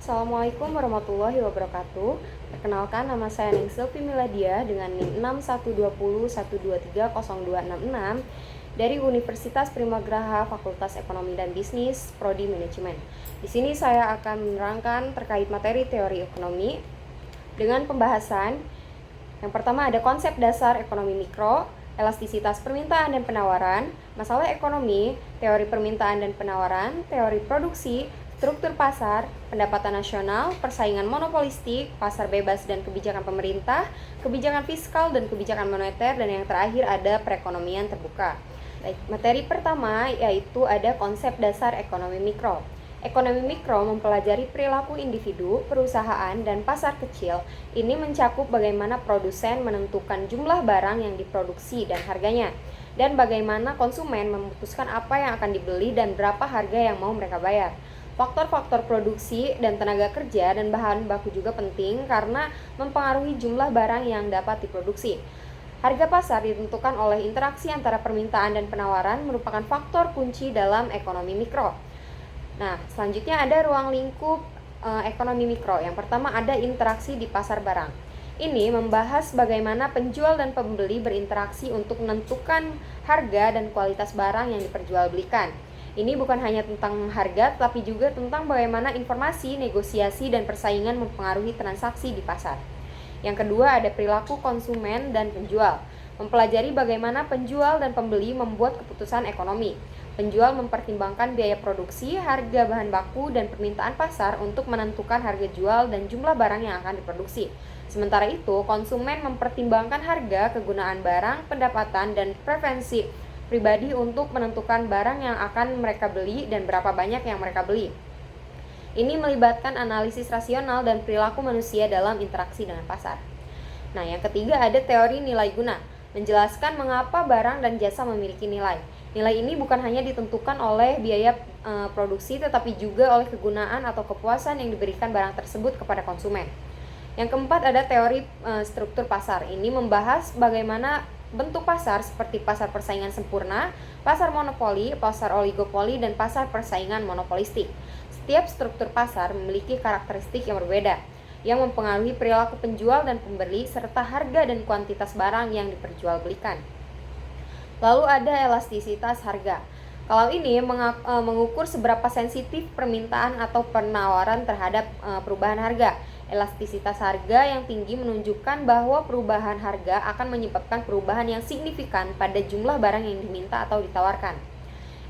Assalamualaikum warahmatullahi wabarakatuh. Perkenalkan, nama saya Ningselvi Miladia dengan NIM 61201230266 dari Universitas Primagraha Fakultas Ekonomi dan Bisnis, Prodi Manajemen. Di sini saya akan menerangkan terkait materi teori ekonomi dengan pembahasan yang pertama ada konsep dasar ekonomi mikro, elastisitas permintaan dan penawaran, masalah ekonomi, teori permintaan dan penawaran, teori produksi, struktur pasar, pendapatan nasional, persaingan monopolistik, pasar bebas dan kebijakan pemerintah, kebijakan fiskal dan kebijakan moneter, dan yang terakhir ada perekonomian terbuka. Baik, materi pertama yaitu ada konsep dasar ekonomi mikro. Ekonomi mikro mempelajari perilaku individu, perusahaan, dan pasar kecil. Ini mencakup bagaimana produsen menentukan jumlah barang yang diproduksi dan harganya, dan bagaimana konsumen memutuskan apa yang akan dibeli dan berapa harga yang mau mereka bayar. Faktor-faktor produksi dan tenaga kerja dan bahan baku juga penting karena mempengaruhi jumlah barang yang dapat diproduksi. Harga pasar ditentukan oleh interaksi antara permintaan dan penawaran, merupakan faktor kunci dalam ekonomi mikro. Nah, selanjutnya ada ruang lingkup ekonomi mikro. Yang pertama ada interaksi di pasar barang. Ini membahas bagaimana penjual dan pembeli berinteraksi untuk menentukan harga dan kualitas barang yang diperjualbelikan. Ini bukan hanya tentang harga, tapi juga tentang bagaimana informasi, negosiasi, dan persaingan mempengaruhi transaksi di pasar. Yang kedua ada perilaku konsumen dan penjual. Mempelajari bagaimana penjual dan pembeli membuat keputusan ekonomi. Penjual mempertimbangkan biaya produksi, harga bahan baku, dan permintaan pasar untuk menentukan harga jual dan jumlah barang yang akan diproduksi. Sementara itu, konsumen mempertimbangkan harga, kegunaan barang, pendapatan, dan preferensi pribadi untuk menentukan barang yang akan mereka beli dan berapa banyak yang mereka beli. Ini melibatkan analisis rasional dan perilaku manusia dalam interaksi dengan pasar. Nah, yang ketiga ada teori nilai guna, menjelaskan mengapa barang dan jasa memiliki nilai. Nilai ini bukan hanya ditentukan oleh biaya produksi, tetapi juga oleh kegunaan atau kepuasan yang diberikan barang tersebut kepada konsumen. Yang keempat ada teori struktur pasar. Ini membahas bagaimana bentuk pasar seperti pasar persaingan sempurna, pasar monopoli, pasar oligopoli, dan pasar persaingan monopolistik. Setiap struktur pasar memiliki karakteristik yang berbeda, yang mempengaruhi perilaku penjual dan pembeli, serta harga dan kuantitas barang yang diperjualbelikan. Lalu ada elastisitas harga. Kalau ini mengukur seberapa sensitif permintaan atau penawaran terhadap perubahan harga. Elastisitas harga yang tinggi menunjukkan bahwa perubahan harga akan menyebabkan perubahan yang signifikan pada jumlah barang yang diminta atau ditawarkan.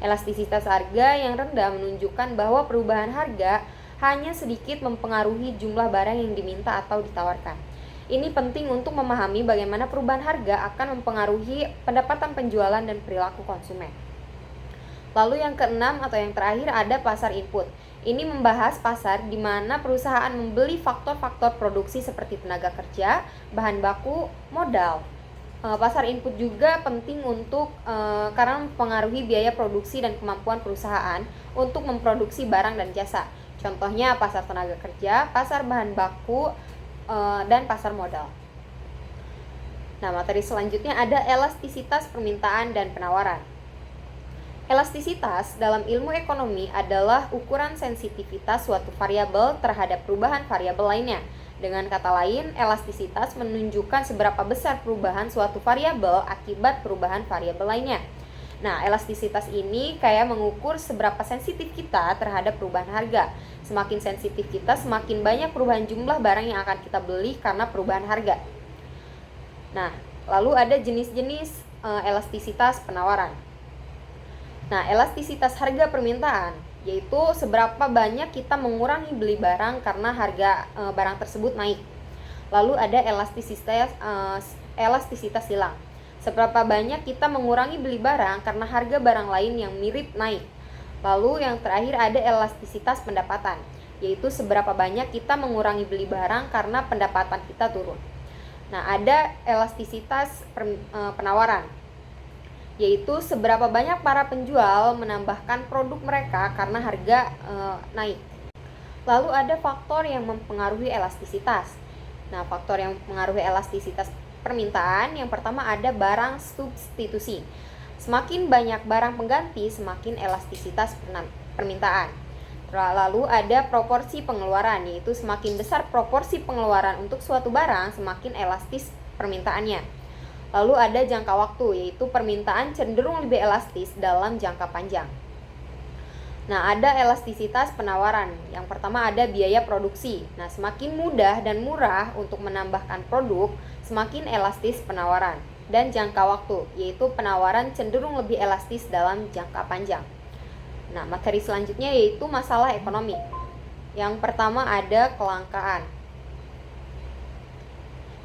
Elastisitas harga yang rendah menunjukkan bahwa perubahan harga hanya sedikit mempengaruhi jumlah barang yang diminta atau ditawarkan. Ini penting untuk memahami bagaimana perubahan harga akan mempengaruhi pendapatan penjualan dan perilaku konsumen. Lalu yang keenam atau yang terakhir ada pasar input. Ini membahas pasar di mana perusahaan membeli faktor-faktor produksi seperti tenaga kerja, bahan baku, modal. Pasar input juga penting untuk karena mempengaruhi biaya produksi dan kemampuan perusahaan untuk memproduksi barang dan jasa. Contohnya pasar tenaga kerja, pasar bahan baku, dan pasar modal. Nah, materi selanjutnya ada elastisitas permintaan dan penawaran. Elastisitas dalam ilmu ekonomi adalah ukuran sensitivitas suatu variabel terhadap perubahan variabel lainnya. Dengan kata lain, elastisitas menunjukkan seberapa besar perubahan suatu variabel akibat perubahan variabel lainnya. Nah, elastisitas ini kayak mengukur seberapa sensitif kita terhadap perubahan harga. Semakin sensitif kita, semakin banyak perubahan jumlah barang yang akan kita beli karena perubahan harga. Nah, lalu ada jenis-jenis elastisitas penawaran. Nah, elastisitas harga permintaan yaitu seberapa banyak kita mengurangi beli barang karena harga barang tersebut naik. Lalu ada elastisitas silang. Seberapa banyak kita mengurangi beli barang karena harga barang lain yang mirip naik. Lalu yang terakhir ada elastisitas pendapatan, yaitu seberapa banyak kita mengurangi beli barang karena pendapatan kita turun. Nah, ada elastisitas penawaran, yaitu seberapa banyak para penjual menambahkan produk mereka karena harga naik. Lalu ada faktor yang mempengaruhi elastisitas. Nah, faktor yang mempengaruhi elastisitas permintaan yang pertama ada barang substitusi. Semakin banyak barang pengganti, semakin elastisitas permintaan. Lalu ada proporsi pengeluaran, yaitu semakin besar proporsi pengeluaran untuk suatu barang, semakin elastis permintaannya. Lalu ada jangka waktu, yaitu permintaan cenderung lebih elastis dalam jangka panjang. Nah, ada elastisitas penawaran. Yang pertama ada biaya produksi. Nah, semakin mudah dan murah untuk menambahkan produk, semakin elastis penawaran. Dan jangka waktu, yaitu penawaran cenderung lebih elastis dalam jangka panjang. Nah, materi selanjutnya yaitu masalah ekonomi. Yang pertama ada kelangkaan.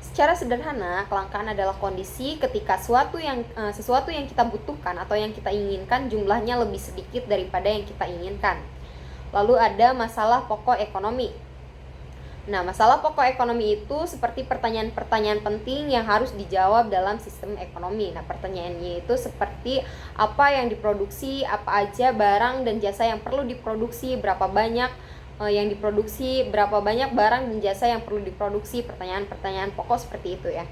Secara sederhana, kelangkaan adalah kondisi ketika sesuatu yang kita butuhkan atau yang kita inginkan jumlahnya lebih sedikit daripada yang kita inginkan. Lalu ada masalah pokok ekonomi. Nah, masalah pokok ekonomi itu seperti pertanyaan-pertanyaan penting yang harus dijawab dalam sistem ekonomi. Nah, pertanyaannya itu seperti apa yang diproduksi, apa aja barang dan jasa yang perlu diproduksi, berapa banyak yang diproduksi, berapa banyak barang dan jasa yang perlu diproduksi, pertanyaan-pertanyaan pokok seperti itu ya.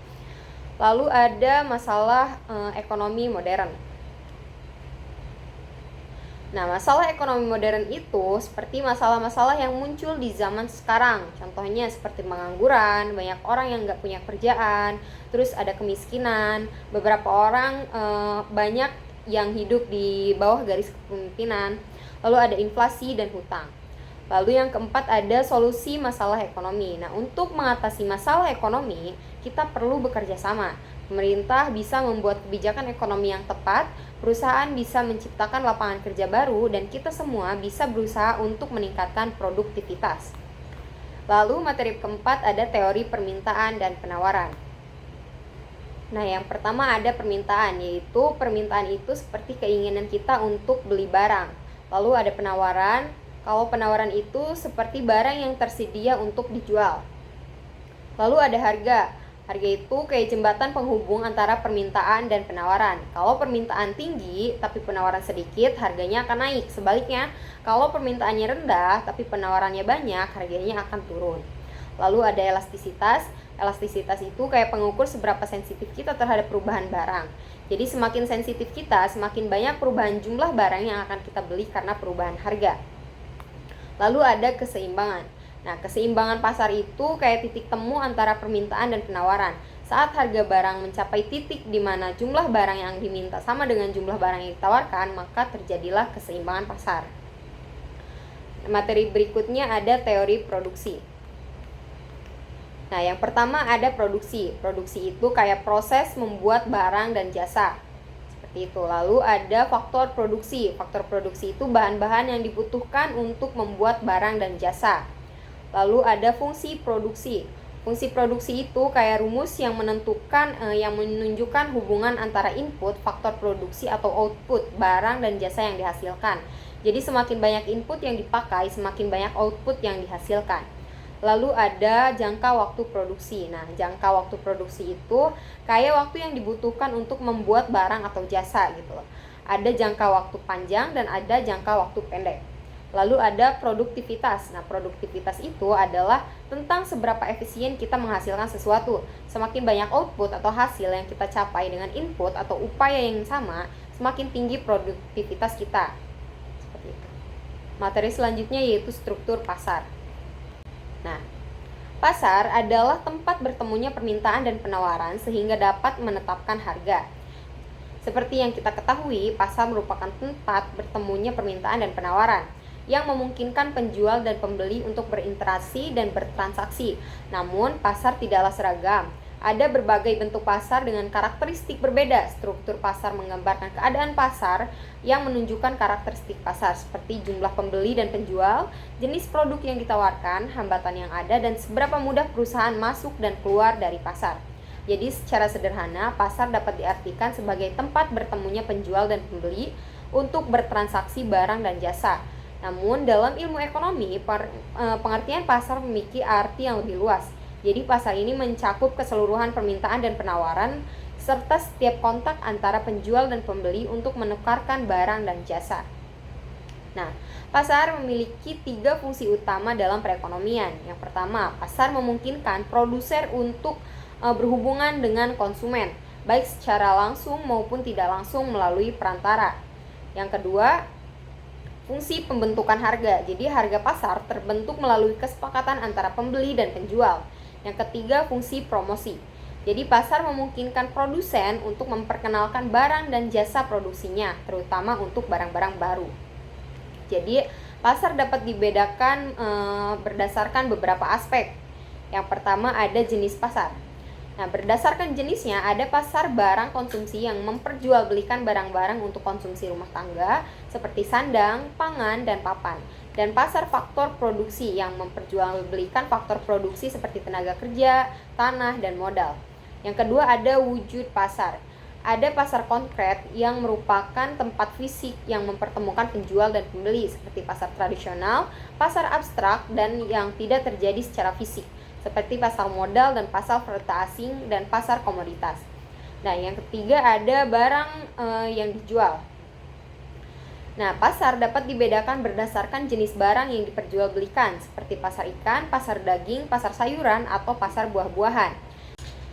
Lalu ada masalah ekonomi modern. Nah, masalah ekonomi modern itu seperti masalah-masalah yang muncul di zaman sekarang. Contohnya seperti pengangguran, banyak orang yang nggak punya kerjaan, terus ada kemiskinan, beberapa orang banyak yang hidup di bawah garis kepemimpinan, lalu ada inflasi dan hutang. Lalu yang keempat ada solusi masalah ekonomi. Nah, untuk mengatasi masalah ekonomi, kita perlu bekerja sama. Pemerintah bisa membuat kebijakan ekonomi yang tepat, perusahaan bisa menciptakan lapangan kerja baru, dan kita semua bisa berusaha untuk meningkatkan produktivitas. Lalu materi keempat ada teori permintaan dan penawaran. Nah, yang pertama ada permintaan, yaitu permintaan itu seperti keinginan kita untuk beli barang. Lalu ada penawaran, kalau penawaran itu seperti barang yang tersedia untuk dijual. Lalu ada harga. Harga itu kayak jembatan penghubung antara permintaan dan penawaran. Kalau permintaan tinggi tapi penawaran sedikit, harganya akan naik. Sebaliknya, kalau permintaannya rendah tapi penawarannya banyak, harganya akan turun. Lalu ada elastisitas. Elastisitas itu kayak pengukur seberapa sensitif kita terhadap perubahan barang. Jadi semakin sensitif kita, semakin banyak perubahan jumlah barang yang akan kita beli karena perubahan harga. Lalu ada keseimbangan. Nah, keseimbangan pasar itu kayak titik temu antara permintaan dan penawaran. Saat harga barang mencapai titik di mana jumlah barang yang diminta sama dengan jumlah barang yang ditawarkan, maka terjadilah keseimbangan pasar. Materi berikutnya ada teori produksi. Nah, yang pertama ada produksi. Produksi itu kayak proses membuat barang dan jasa. Itu. Lalu ada faktor produksi. Faktor produksi itu bahan-bahan yang dibutuhkan untuk membuat barang dan jasa. Lalu ada fungsi produksi. Fungsi produksi itu kayak rumus yang menunjukkan hubungan antara input, faktor produksi atau output barang dan jasa yang dihasilkan. Jadi semakin banyak input yang dipakai, semakin banyak output yang dihasilkan. Lalu ada jangka waktu produksi. Nah, jangka waktu produksi itu kayak waktu yang dibutuhkan untuk membuat barang atau jasa gitu loh. Ada jangka waktu panjang dan ada jangka waktu pendek. Lalu ada produktivitas. Nah, produktivitas itu adalah tentang seberapa efisien kita menghasilkan sesuatu. Semakin banyak output atau hasil yang kita capai dengan input atau upaya yang sama, semakin tinggi produktivitas kita. Seperti itu. Materi selanjutnya yaitu struktur pasar. Nah, pasar adalah tempat bertemunya permintaan dan penawaran sehingga dapat menetapkan harga. Seperti yang kita ketahui, pasar merupakan tempat bertemunya permintaan dan penawaran yang memungkinkan penjual dan pembeli untuk berinteraksi dan bertransaksi. Namun, pasar tidaklah seragam. Ada berbagai bentuk pasar dengan karakteristik berbeda. Struktur pasar menggambarkan keadaan pasar yang menunjukkan karakteristik pasar seperti jumlah pembeli dan penjual, jenis produk yang ditawarkan, hambatan yang ada, dan seberapa mudah perusahaan masuk dan keluar dari pasar. Jadi secara sederhana, pasar dapat diartikan sebagai tempat bertemunya penjual dan pembeli untuk bertransaksi barang dan jasa. Namun dalam ilmu ekonomi, pengertian pasar memiliki arti yang lebih luas. Jadi pasar ini mencakup keseluruhan permintaan dan penawaran serta setiap kontak antara penjual dan pembeli untuk menukarkan barang dan jasa. Nah, pasar memiliki 3 fungsi utama dalam perekonomian. Yang pertama, pasar memungkinkan produsen untuk berhubungan dengan konsumen, baik secara langsung maupun tidak langsung melalui perantara. Yang kedua, Fungsi pembentukan harga. Jadi harga pasar terbentuk melalui kesepakatan antara pembeli dan penjual. Yang ketiga, fungsi promosi. Jadi pasar memungkinkan produsen untuk memperkenalkan barang dan jasa produksinya, terutama untuk barang-barang baru. Jadi pasar dapat dibedakan berdasarkan beberapa aspek. Yang pertama ada jenis pasar. Nah, berdasarkan jenisnya ada pasar barang konsumsi yang memperjualbelikan barang-barang untuk konsumsi rumah tangga seperti sandang, pangan, dan papan. Dan pasar faktor produksi yang memperjualbelikan faktor produksi seperti tenaga kerja, tanah, dan modal. Yang kedua ada wujud pasar. Ada pasar konkret yang merupakan tempat fisik yang mempertemukan penjual dan pembeli seperti pasar tradisional, pasar abstrak, dan yang tidak terjadi secara fisik seperti pasar modal dan pasar valuta asing dan pasar komoditas. Nah, yang ketiga ada barang yang dijual. Nah, pasar dapat dibedakan berdasarkan jenis barang yang diperjualbelikan seperti pasar ikan, pasar daging, pasar sayuran, atau pasar buah-buahan.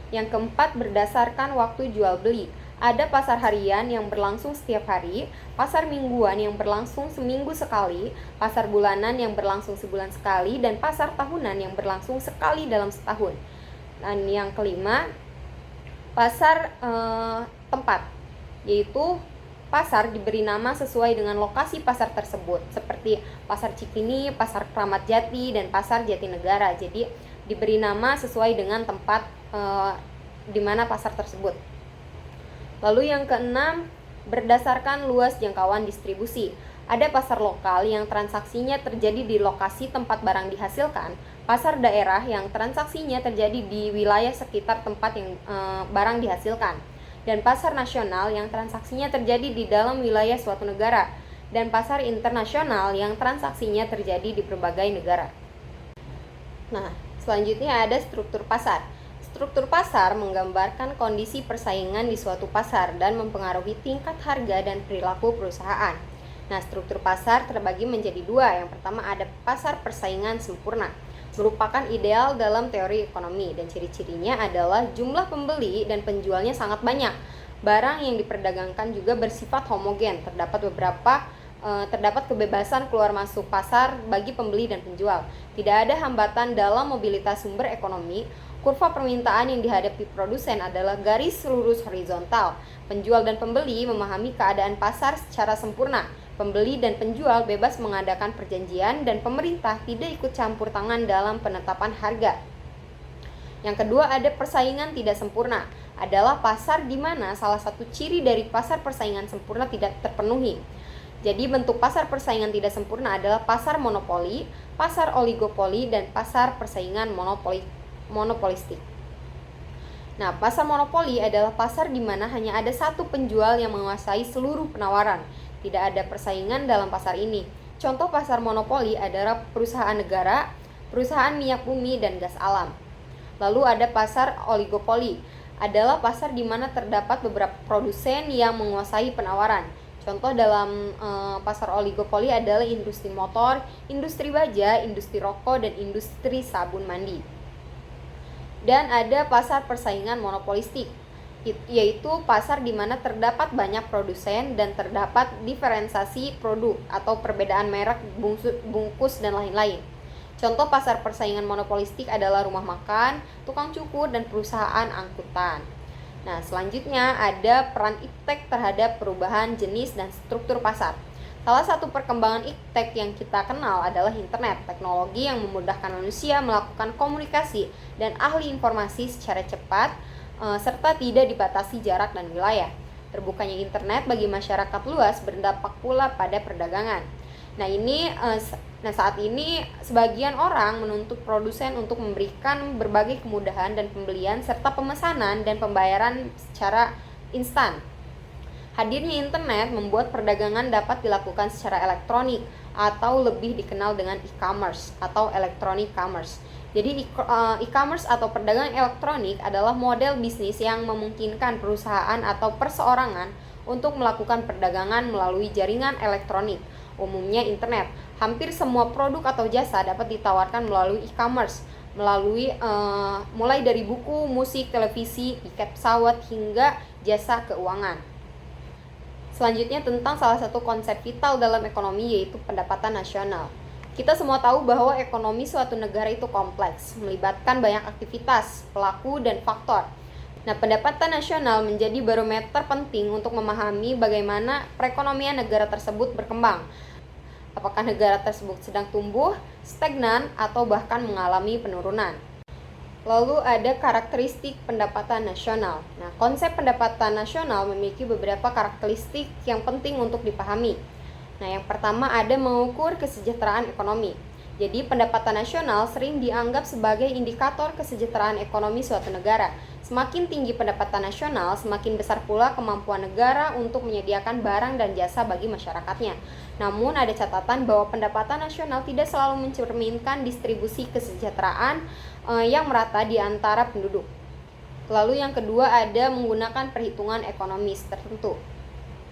Yang keempat berdasarkan waktu jual beli. Ada pasar harian yang berlangsung setiap hari, pasar mingguan yang berlangsung seminggu sekali, pasar bulanan yang berlangsung sebulan sekali, dan pasar tahunan yang berlangsung sekali dalam setahun. Dan yang kelima, pasar tempat, yaitu pasar diberi nama sesuai dengan lokasi pasar tersebut, seperti pasar Cikini, pasar Kramat Jati, dan pasar Jatinegara. Jadi diberi nama sesuai dengan tempat di mana pasar tersebut. Lalu yang keenam, berdasarkan luas jangkauan distribusi. Ada pasar lokal yang transaksinya terjadi di lokasi tempat barang dihasilkan, pasar daerah yang transaksinya terjadi di wilayah sekitar tempat yang barang dihasilkan, dan pasar nasional yang transaksinya terjadi di dalam wilayah suatu negara, dan pasar internasional yang transaksinya terjadi di berbagai negara. Nah, selanjutnya ada struktur pasar. Struktur pasar menggambarkan kondisi persaingan di suatu pasar dan mempengaruhi tingkat harga dan perilaku perusahaan. Nah, struktur pasar terbagi menjadi dua. Yang pertama ada pasar persaingan sempurna, merupakan ideal dalam teori ekonomi, dan ciri-cirinya adalah jumlah pembeli dan penjualnya sangat banyak. Barang yang diperdagangkan juga bersifat homogen, terdapat kebebasan keluar masuk pasar bagi pembeli dan penjual. Tidak ada hambatan dalam mobilitas sumber ekonomi. Kurva permintaan yang dihadapi produsen adalah garis lurus horizontal. Penjual dan pembeli memahami keadaan pasar secara sempurna. Pembeli dan penjual bebas mengadakan perjanjian dan pemerintah tidak ikut campur tangan dalam penetapan harga. Yang kedua ada persaingan tidak sempurna. Adalah pasar di mana salah satu ciri dari pasar persaingan sempurna tidak terpenuhi. Jadi bentuk pasar persaingan tidak sempurna adalah pasar monopoli, pasar oligopoli, dan pasar persaingan monopolistik. Nah, pasar monopoli adalah pasar di mana hanya ada satu penjual yang menguasai seluruh penawaran. Tidak ada persaingan dalam pasar ini. Contoh pasar monopoli adalah perusahaan negara, perusahaan minyak bumi, dan gas alam. Lalu ada pasar oligopoli, adalah pasar di mana terdapat beberapa produsen yang menguasai penawaran. Contoh dalam pasar oligopoli adalah industri motor, industri baja, industri rokok, dan industri sabun mandi. Dan ada pasar persaingan monopolistik, yaitu pasar di mana terdapat banyak produsen dan terdapat diferensiasi produk atau perbedaan merek, bungkus, dan lain-lain. Contoh pasar persaingan monopolistik adalah rumah makan, tukang cukur, dan perusahaan angkutan. Nah, selanjutnya ada peran iptek terhadap perubahan jenis dan struktur pasar. Salah satu perkembangan iptek yang kita kenal adalah internet, teknologi yang memudahkan manusia melakukan komunikasi dan ahli informasi secara cepat, serta tidak dibatasi jarak dan wilayah. Terbukanya internet bagi masyarakat luas berdampak pula pada perdagangan. Saat ini sebagian orang menuntut produsen untuk memberikan berbagai kemudahan dan pembelian serta pemesanan dan pembayaran secara instan. Hadirnya internet membuat perdagangan dapat dilakukan secara elektronik atau lebih dikenal dengan e-commerce atau electronic commerce. Jadi e-commerce atau perdagangan elektronik adalah model bisnis yang memungkinkan perusahaan atau perseorangan untuk melakukan perdagangan melalui jaringan elektronik, umumnya internet. Hampir semua produk atau jasa dapat ditawarkan melalui e-commerce, mulai dari buku, musik, televisi, tiket pesawat, hingga jasa keuangan. Selanjutnya tentang salah satu konsep vital dalam ekonomi, yaitu pendapatan nasional. Kita semua tahu bahwa ekonomi suatu negara itu kompleks, melibatkan banyak aktivitas, pelaku, dan faktor. Nah, pendapatan nasional menjadi barometer penting untuk memahami bagaimana perekonomian negara tersebut berkembang. Apakah negara tersebut sedang tumbuh, stagnan, atau bahkan mengalami penurunan. Lalu ada karakteristik pendapatan nasional. Nah, konsep pendapatan nasional memiliki beberapa karakteristik yang penting untuk dipahami. Nah, yang pertama ada mengukur kesejahteraan ekonomi. Jadi, pendapatan nasional sering dianggap sebagai indikator kesejahteraan ekonomi suatu negara. Semakin tinggi pendapatan nasional, semakin besar pula kemampuan negara untuk menyediakan barang dan jasa bagi masyarakatnya. Namun, ada catatan bahwa pendapatan nasional tidak selalu mencerminkan distribusi kesejahteraan yang merata di antara penduduk. Lalu yang kedua ada menggunakan perhitungan ekonomis tertentu.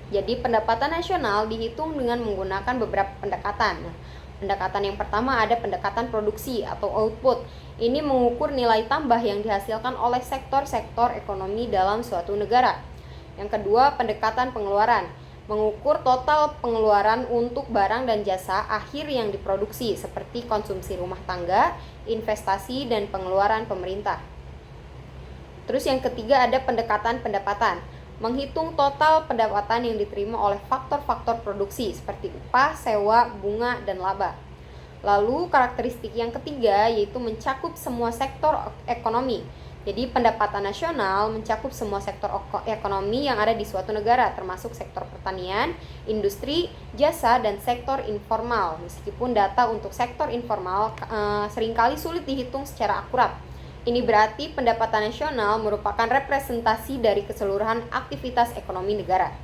Jadi pendapatan nasional dihitung dengan menggunakan beberapa pendekatan. Nah, pendekatan yang pertama ada pendekatan produksi atau output. Ini mengukur nilai tambah yang dihasilkan oleh sektor-sektor ekonomi dalam suatu negara. Yang kedua, pendekatan pengeluaran. Mengukur total pengeluaran untuk barang dan jasa akhir yang diproduksi seperti konsumsi rumah tangga, investasi, dan pengeluaran pemerintah. Terus yang ketiga ada pendekatan pendapatan. Menghitung total pendapatan yang diterima oleh faktor-faktor produksi seperti upah, sewa, bunga, dan laba. Lalu karakteristik yang ketiga yaitu mencakup semua sektor ekonomi. Jadi pendapatan nasional mencakup semua sektor ekonomi yang ada di suatu negara, termasuk sektor pertanian, industri, jasa, dan sektor informal. Meskipun data untuk sektor informal seringkali sulit dihitung secara akurat. Ini berarti pendapatan nasional merupakan representasi dari keseluruhan aktivitas ekonomi negara.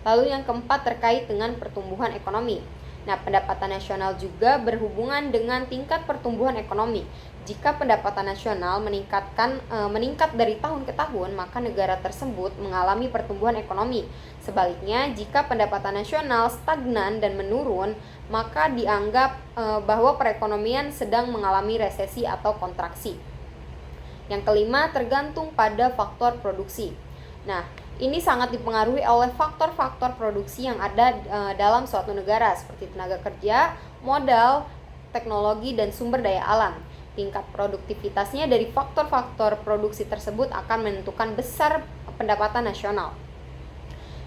Lalu yang keempat terkait dengan pertumbuhan ekonomi. Nah, pendapatan nasional juga berhubungan dengan tingkat pertumbuhan ekonomi. Jika pendapatan nasional meningkat dari tahun ke tahun, maka negara tersebut mengalami pertumbuhan ekonomi. Sebaliknya, jika pendapatan nasional stagnan dan menurun, maka dianggap bahwa perekonomian sedang mengalami resesi atau kontraksi. Yang kelima, tergantung pada faktor produksi. Nah, ini sangat dipengaruhi oleh faktor-faktor produksi yang ada dalam suatu negara seperti tenaga kerja, modal, teknologi, dan sumber daya alam. Tingkat produktivitasnya dari faktor-faktor produksi tersebut akan menentukan besar pendapatan nasional.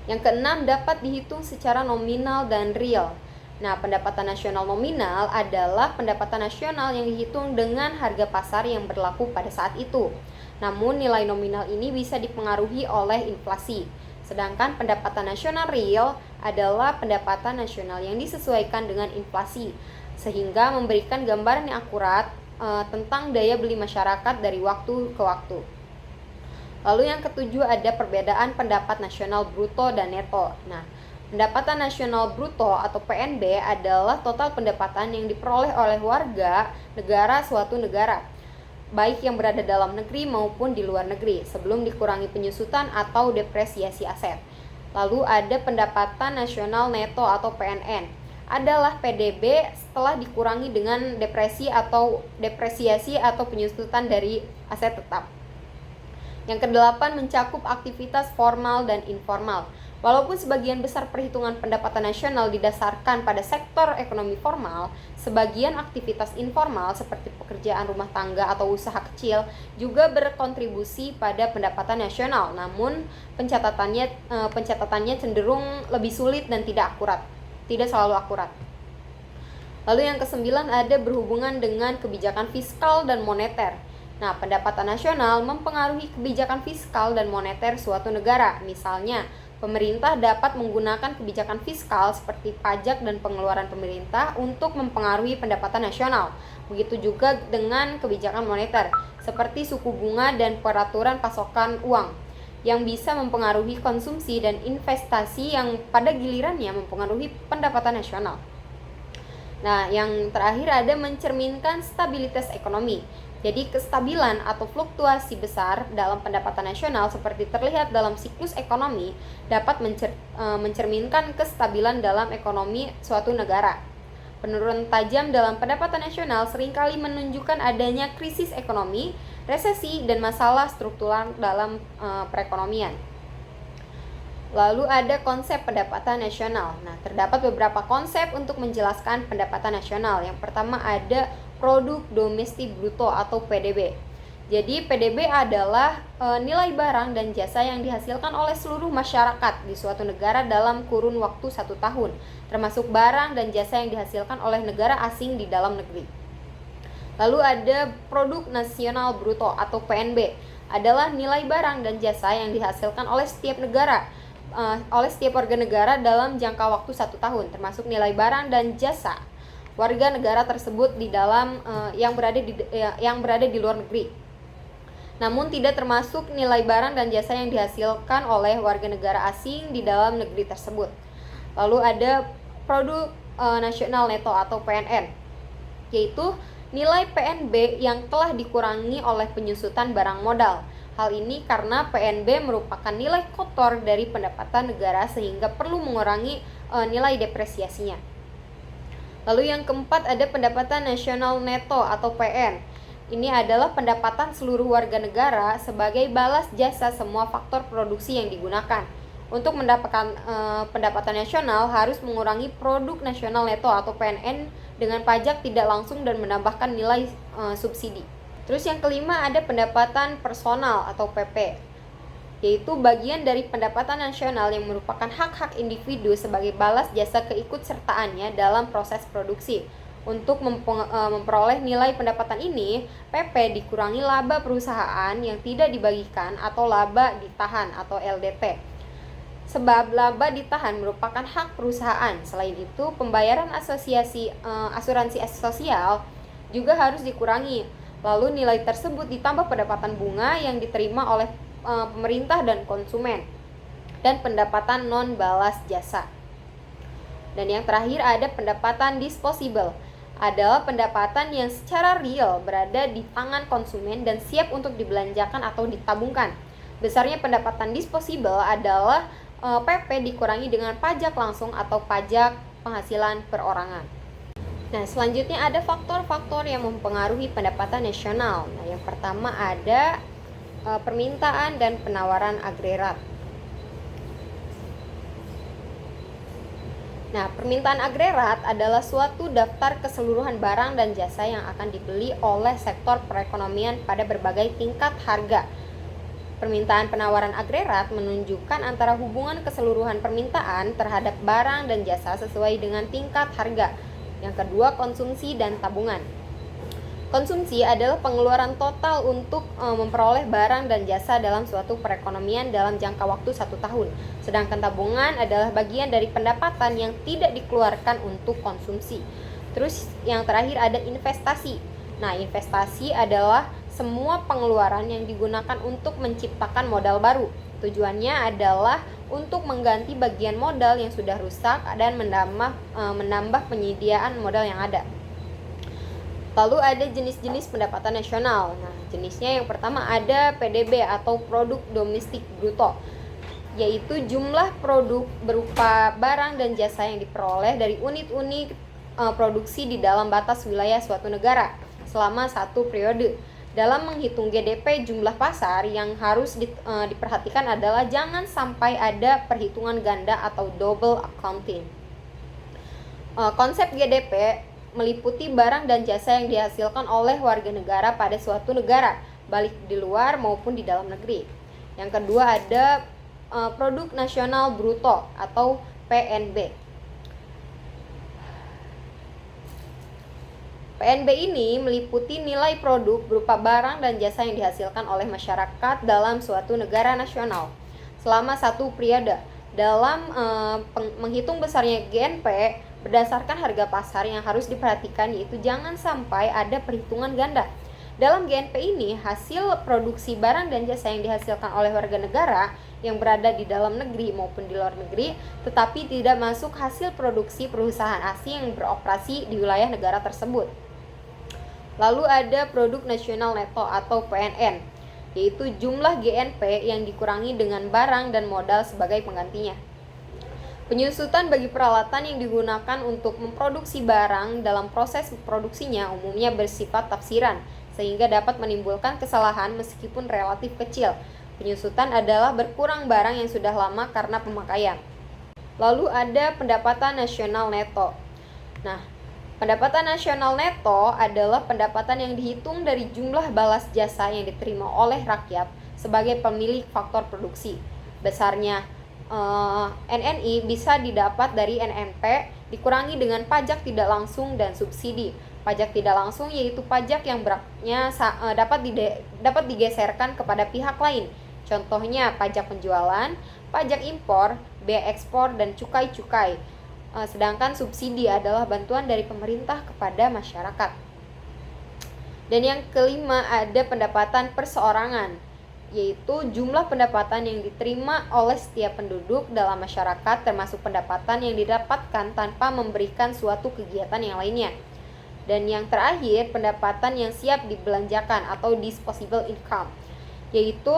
Yang keenam, dapat dihitung secara nominal dan real. Nah, pendapatan nasional nominal adalah pendapatan nasional yang dihitung dengan harga pasar yang berlaku pada saat itu. Namun, nilai nominal ini bisa dipengaruhi oleh inflasi. Sedangkan pendapatan nasional real adalah pendapatan nasional yang disesuaikan dengan inflasi, sehingga memberikan gambaran yang akurat tentang daya beli masyarakat dari waktu ke waktu. Lalu yang ketujuh ada perbedaan pendapat nasional bruto dan neto. Nah, pendapatan nasional bruto atau PNB adalah total pendapatan yang diperoleh oleh warga negara suatu negara, baik yang berada dalam negeri maupun di luar negeri, sebelum dikurangi penyusutan atau depresiasi aset. Lalu ada pendapatan nasional neto atau PNN, adalah PDB setelah dikurangi dengan depresiasi atau penyusutan dari aset tetap. Yang kedelapan, mencakup aktivitas formal dan informal. Walaupun sebagian besar perhitungan pendapatan nasional didasarkan pada sektor ekonomi formal, sebagian aktivitas informal seperti pekerjaan rumah tangga atau usaha kecil juga berkontribusi pada pendapatan nasional. Namun pencatatannya cenderung lebih sulit dan tidak selalu akurat. Lalu yang kesembilan ada berhubungan dengan kebijakan fiskal dan moneter. Nah, pendapatan nasional mempengaruhi kebijakan fiskal dan moneter suatu negara. Misalnya, pemerintah dapat menggunakan kebijakan fiskal seperti pajak dan pengeluaran pemerintah untuk mempengaruhi pendapatan nasional. Begitu juga dengan kebijakan moneter, seperti suku bunga dan peraturan pasokan uang, yang bisa mempengaruhi konsumsi dan investasi yang pada gilirannya mempengaruhi pendapatan nasional. Nah, yang terakhir ada mencerminkan stabilitas ekonomi. Jadi kestabilan atau fluktuasi besar dalam pendapatan nasional seperti terlihat dalam siklus ekonomi dapat mencerminkan kestabilan dalam ekonomi suatu negara. Penurunan tajam dalam pendapatan nasional seringkali menunjukkan adanya krisis ekonomi, resesi, dan masalah struktural dalam perekonomian. Lalu ada konsep pendapatan nasional. Nah, terdapat beberapa konsep untuk menjelaskan pendapatan nasional. Yang pertama ada produk domestik bruto atau PDB. Jadi PDB adalah nilai barang dan jasa yang dihasilkan oleh seluruh masyarakat di suatu negara dalam kurun waktu 1 tahun, termasuk barang dan jasa yang dihasilkan oleh negara asing di dalam negeri. Lalu ada produk nasional bruto atau PNB, adalah nilai barang dan jasa yang dihasilkan oleh setiap negara, oleh setiap warga negara dalam jangka waktu 1 tahun, termasuk nilai barang dan jasa warga negara tersebut di dalam yang berada di luar negeri. Namun tidak termasuk nilai barang dan jasa yang dihasilkan oleh warga negara asing di dalam negeri tersebut. Lalu ada produk nasional neto atau PNN, yaitu nilai PNB yang telah dikurangi oleh penyusutan barang modal. Hal ini karena PNB merupakan nilai kotor dari pendapatan negara sehingga perlu mengurangi nilai depresiasinya. Lalu yang keempat ada pendapatan nasional neto atau PN. Ini adalah pendapatan seluruh warga negara sebagai balas jasa semua faktor produksi yang digunakan. Untuk mendapatkan pendapatan nasional harus mengurangi produk nasional neto atau PNN dengan pajak tidak langsung dan menambahkan nilai subsidi. Terus yang kelima ada pendapatan personal atau PP, yaitu bagian dari pendapatan nasional yang merupakan hak-hak individu sebagai balas jasa keikutsertaannya dalam proses produksi. Untuk memperoleh nilai pendapatan ini, PP dikurangi laba perusahaan yang tidak dibagikan atau laba ditahan atau LDT. Sebab laba ditahan merupakan hak perusahaan. Selain itu, pembayaran asuransi sosial juga harus dikurangi. Lalu nilai tersebut ditambah pendapatan bunga yang diterima oleh pemerintah dan konsumen, dan pendapatan non balas jasa. Dan yang terakhir ada pendapatan disposable, adalah pendapatan yang secara real berada di tangan konsumen dan siap untuk dibelanjakan atau ditabungkan. Besarnya pendapatan disposable adalah PP dikurangi dengan pajak langsung atau pajak penghasilan perorangan. Nah, selanjutnya ada faktor-faktor yang mempengaruhi pendapatan nasional. Nah, yang pertama ada permintaan dan penawaran agregat. Nah, permintaan agregat adalah suatu daftar keseluruhan barang dan jasa yang akan dibeli oleh sektor perekonomian pada berbagai tingkat harga. Permintaan penawaran agregat menunjukkan antara hubungan keseluruhan permintaan terhadap barang dan jasa sesuai dengan tingkat harga. Yang kedua, konsumsi dan tabungan. Konsumsi adalah pengeluaran total untuk memperoleh barang dan jasa dalam suatu perekonomian dalam jangka waktu 1 tahun. Sedangkan tabungan adalah bagian dari pendapatan yang tidak dikeluarkan untuk konsumsi. Terus yang terakhir ada investasi. Nah, investasi adalah semua pengeluaran yang digunakan untuk menciptakan modal baru. Tujuannya adalah untuk mengganti bagian modal yang sudah rusak dan menambah penyediaan modal yang ada. Lalu ada jenis-jenis pendapatan nasional. Nah, jenisnya yang pertama ada PDB atau produk domestik bruto, yaitu jumlah produk berupa barang dan jasa yang diperoleh dari unit-unit produksi di dalam batas wilayah suatu negara selama 1 periode. Dalam menghitung GDP, jumlah pasar yang harus diperhatikan adalah jangan sampai ada perhitungan ganda atau double accounting. Konsep GDP meliputi barang dan jasa yang dihasilkan oleh warga negara pada suatu negara, baik di luar maupun di dalam negeri. Yang kedua ada produk nasional bruto atau PNB. PNB ini meliputi nilai produk berupa barang dan jasa yang dihasilkan oleh masyarakat dalam suatu negara nasional selama 1 periode. Dalam menghitung besarnya GNP berdasarkan harga pasar yang harus diperhatikan yaitu jangan sampai ada perhitungan ganda. Dalam GNP ini, hasil produksi barang dan jasa yang dihasilkan oleh warga negara yang berada di dalam negeri maupun di luar negeri, tetapi tidak masuk hasil produksi perusahaan asing yang beroperasi di wilayah negara tersebut. Lalu ada produk nasional neto atau PNN, yaitu jumlah GNP yang dikurangi dengan barang dan modal sebagai penggantinya. Penyusutan bagi peralatan yang digunakan untuk memproduksi barang dalam proses produksinya umumnya bersifat tafsiran, sehingga dapat menimbulkan kesalahan meskipun relatif kecil. Penyusutan adalah berkurang barang yang sudah lama karena pemakaian. Lalu ada pendapatan nasional neto. Nah, pendapatan nasional neto adalah pendapatan yang dihitung dari jumlah balas jasa yang diterima oleh rakyat sebagai pemilik faktor produksi. Besarnya NNI bisa didapat dari NNP dikurangi dengan pajak tidak langsung dan subsidi. Pajak tidak langsung yaitu pajak yang beratnya dapat digeserkan kepada pihak lain. Contohnya pajak penjualan, pajak impor, bea ekspor, dan cukai-cukai. Sedangkan subsidi adalah bantuan dari pemerintah kepada masyarakat. Dan yang kelima ada pendapatan perseorangan, yaitu jumlah pendapatan yang diterima oleh setiap penduduk dalam masyarakat termasuk pendapatan yang didapatkan tanpa memberikan suatu kegiatan yang lainnya. Dan yang terakhir, pendapatan yang siap dibelanjakan atau disposable income, yaitu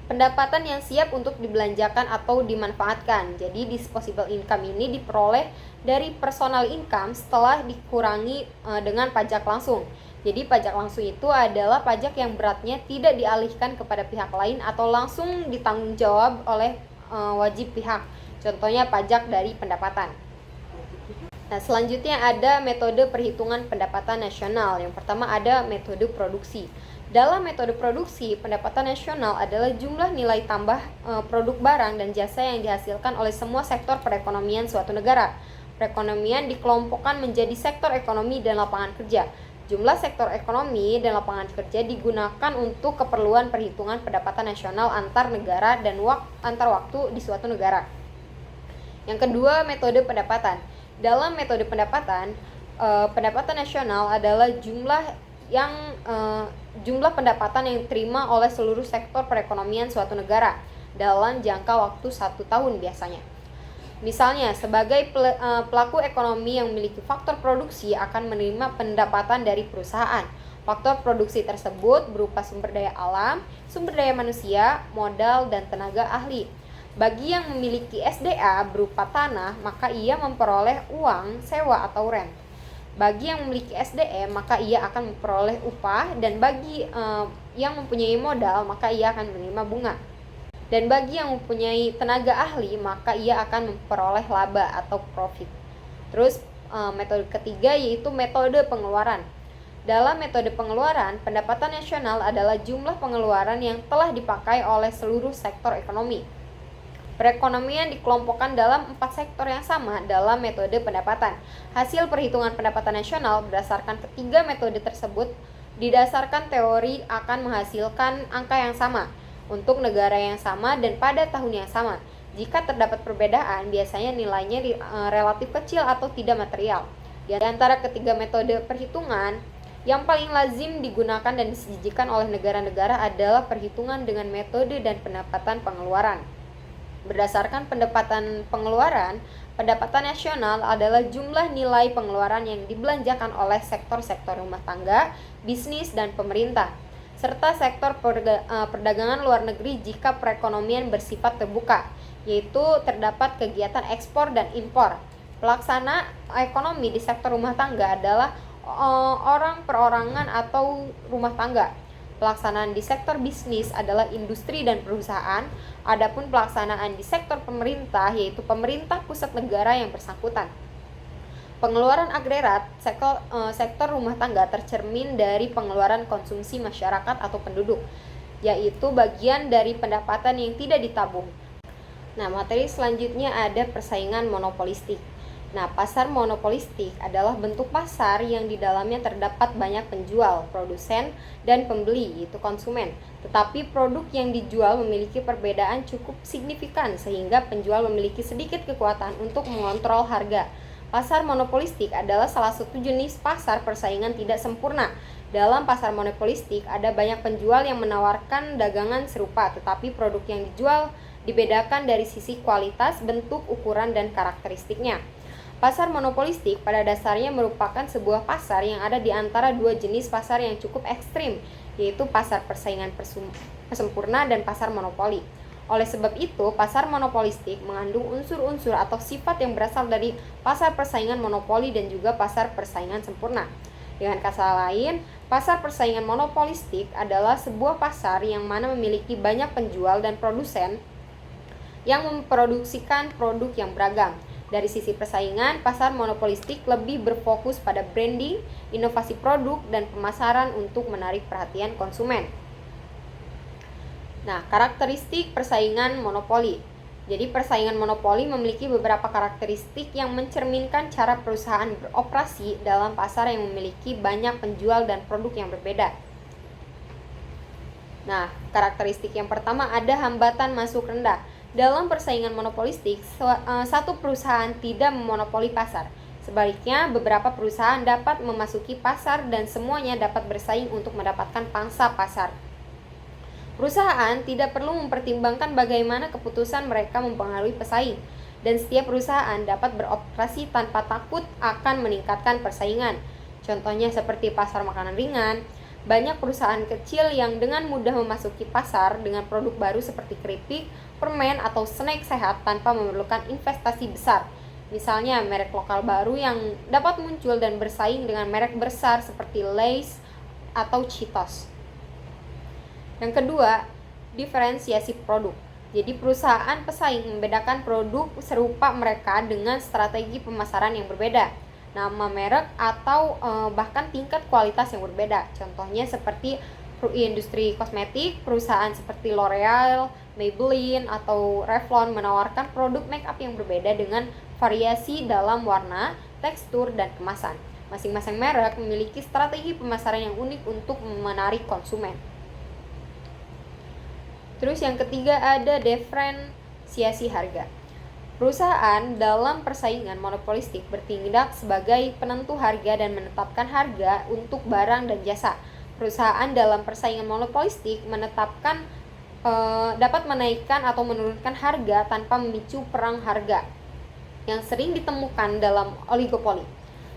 pendapatan yang siap untuk dibelanjakan atau dimanfaatkan. Jadi disposable income ini diperoleh dari personal income setelah dikurangi dengan pajak langsung. Jadi pajak langsung itu adalah pajak yang beratnya tidak dialihkan kepada pihak lain atau langsung ditanggung jawab oleh wajib pihak. Contohnya pajak dari pendapatan. Nah, selanjutnya ada metode perhitungan pendapatan nasional. Yang pertama ada metode produksi. Dalam metode produksi, pendapatan nasional adalah jumlah nilai tambah produk barang dan jasa yang dihasilkan oleh semua sektor perekonomian suatu negara. Perekonomian dikelompokkan menjadi sektor ekonomi dan lapangan kerja. Jumlah sektor ekonomi dan lapangan kerja digunakan untuk keperluan perhitungan pendapatan nasional antar negara dan antar waktu di suatu negara. Yang kedua, metode pendapatan. Dalam metode pendapatan, pendapatan nasional adalah jumlah pendapatan yang diterima oleh seluruh sektor perekonomian suatu negara dalam jangka waktu 1 tahun biasanya. Misalnya, sebagai pelaku ekonomi yang memiliki faktor produksi akan menerima pendapatan dari perusahaan. Faktor produksi tersebut berupa sumber daya alam, sumber daya manusia, modal, dan tenaga ahli. Bagi yang memiliki SDA berupa tanah, maka ia memperoleh uang, sewa, atau rent. Bagi yang memiliki SDM, maka ia akan memperoleh upah, dan bagi yang mempunyai modal, maka ia akan menerima bunga. Dan bagi yang mempunyai tenaga ahli, maka ia akan memperoleh laba atau profit. Terus metode ketiga yaitu metode pengeluaran. Dalam metode pengeluaran, pendapatan nasional adalah jumlah pengeluaran yang telah dipakai oleh seluruh sektor ekonomi. Perekonomian dikelompokkan dalam 4 sektor yang sama dalam metode pendapatan. Hasil perhitungan pendapatan nasional berdasarkan ketiga metode tersebut didasarkan teori akan menghasilkan angka yang sama untuk negara yang sama dan pada tahun yang sama. Jika terdapat perbedaan, biasanya nilainya relatif kecil atau tidak material. Di antara ketiga metode perhitungan, yang paling lazim digunakan dan disajikan oleh negara-negara adalah perhitungan dengan metode dan pendapatan pengeluaran. Berdasarkan pendapatan pengeluaran, pendapatan nasional adalah jumlah nilai pengeluaran yang dibelanjakan oleh sektor-sektor rumah tangga, bisnis, dan pemerintah, serta sektor perdagangan luar negeri jika perekonomian bersifat terbuka, yaitu terdapat kegiatan ekspor dan impor. Pelaksana ekonomi di sektor rumah tangga adalah orang perorangan atau rumah tangga. Pelaksanaan di sektor bisnis adalah industri dan perusahaan. Adapun pelaksanaan di sektor pemerintah yaitu pemerintah pusat negara yang bersangkutan. Pengeluaran agregat sektor rumah tangga tercermin dari pengeluaran konsumsi masyarakat atau penduduk, yaitu bagian dari pendapatan yang tidak ditabung. Nah, materi selanjutnya ada persaingan monopolistik. Nah, pasar monopolistik adalah bentuk pasar yang di dalamnya terdapat banyak penjual, produsen, dan pembeli, yaitu konsumen. Tetapi produk yang dijual memiliki perbedaan cukup signifikan sehingga penjual memiliki sedikit kekuatan untuk mengontrol harga. Pasar monopolistik adalah salah satu jenis pasar persaingan tidak sempurna. Dalam pasar monopolistik ada banyak penjual yang menawarkan dagangan serupa, tetapi produk yang dijual dibedakan dari sisi kualitas, bentuk, ukuran, dan karakteristiknya. Pasar monopolistik pada dasarnya merupakan sebuah pasar yang ada di antara dua jenis pasar yang cukup ekstrim, yaitu pasar persaingan sempurna dan pasar monopoli. Oleh sebab itu, pasar monopolistik mengandung unsur-unsur atau sifat yang berasal dari pasar persaingan monopoli dan juga pasar persaingan sempurna. Dengan kata lain, Pasar persaingan monopolistik adalah sebuah pasar yang mana memiliki banyak penjual dan produsen yang memproduksikan produk yang beragam. Dari sisi persaingan, pasar monopolistik lebih berfokus pada branding, inovasi produk, dan pemasaran untuk menarik perhatian konsumen. Nah, karakteristik persaingan monopoli. Jadi, persaingan monopoli memiliki beberapa karakteristik yang mencerminkan cara perusahaan beroperasi dalam pasar yang memiliki banyak penjual dan produk yang berbeda. Nah, karakteristik yang pertama ada hambatan masuk rendah. Dalam persaingan monopolistik, satu perusahaan tidak memonopoli pasar. Sebaliknya, beberapa perusahaan dapat memasuki pasar dan semuanya dapat bersaing untuk mendapatkan pangsa pasar. Perusahaan tidak perlu mempertimbangkan bagaimana keputusan mereka mempengaruhi pesaing, dan setiap perusahaan dapat beroperasi tanpa takut akan meningkatkan persaingan. Contohnya seperti pasar makanan ringan, banyak perusahaan kecil yang dengan mudah memasuki pasar dengan produk baru seperti keripik, permen, atau snack sehat tanpa memerlukan investasi besar. Misalnya merek lokal baru yang dapat muncul dan bersaing dengan merek besar seperti Lay's atau Cheetos. Yang kedua, diferensiasi produk. Jadi perusahaan pesaing membedakan produk serupa mereka dengan strategi pemasaran yang berbeda, nama merek, atau bahkan tingkat kualitas yang berbeda. Contohnya seperti industri kosmetik, perusahaan seperti L'Oreal, Maybelline, atau Revlon menawarkan produk makeup yang berbeda dengan variasi dalam warna, tekstur, dan kemasan. Masing-masing merek memiliki strategi pemasaran yang unik untuk menarik konsumen. Terus yang ketiga ada diferensiasi harga. Perusahaan dalam persaingan monopolistik bertindak sebagai penentu harga dan menetapkan harga untuk barang dan jasa. Perusahaan dalam persaingan monopolistik dapat menaikkan atau menurunkan harga tanpa memicu perang harga yang sering ditemukan dalam oligopoli.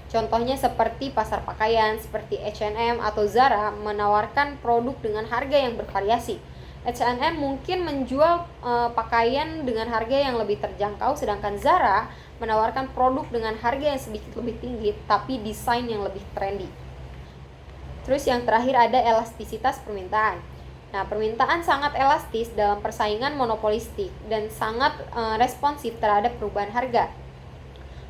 Contohnya seperti pasar pakaian seperti H&M atau Zara menawarkan produk dengan harga yang bervariasi. H&M mungkin menjual pakaian dengan harga yang lebih terjangkau, sedangkan Zara menawarkan produk dengan harga yang sedikit lebih tinggi tapi desain yang lebih trendy. Terus yang terakhir ada elastisitas permintaan. Nah, permintaan sangat elastis dalam persaingan monopolistik dan sangat responsif terhadap perubahan harga.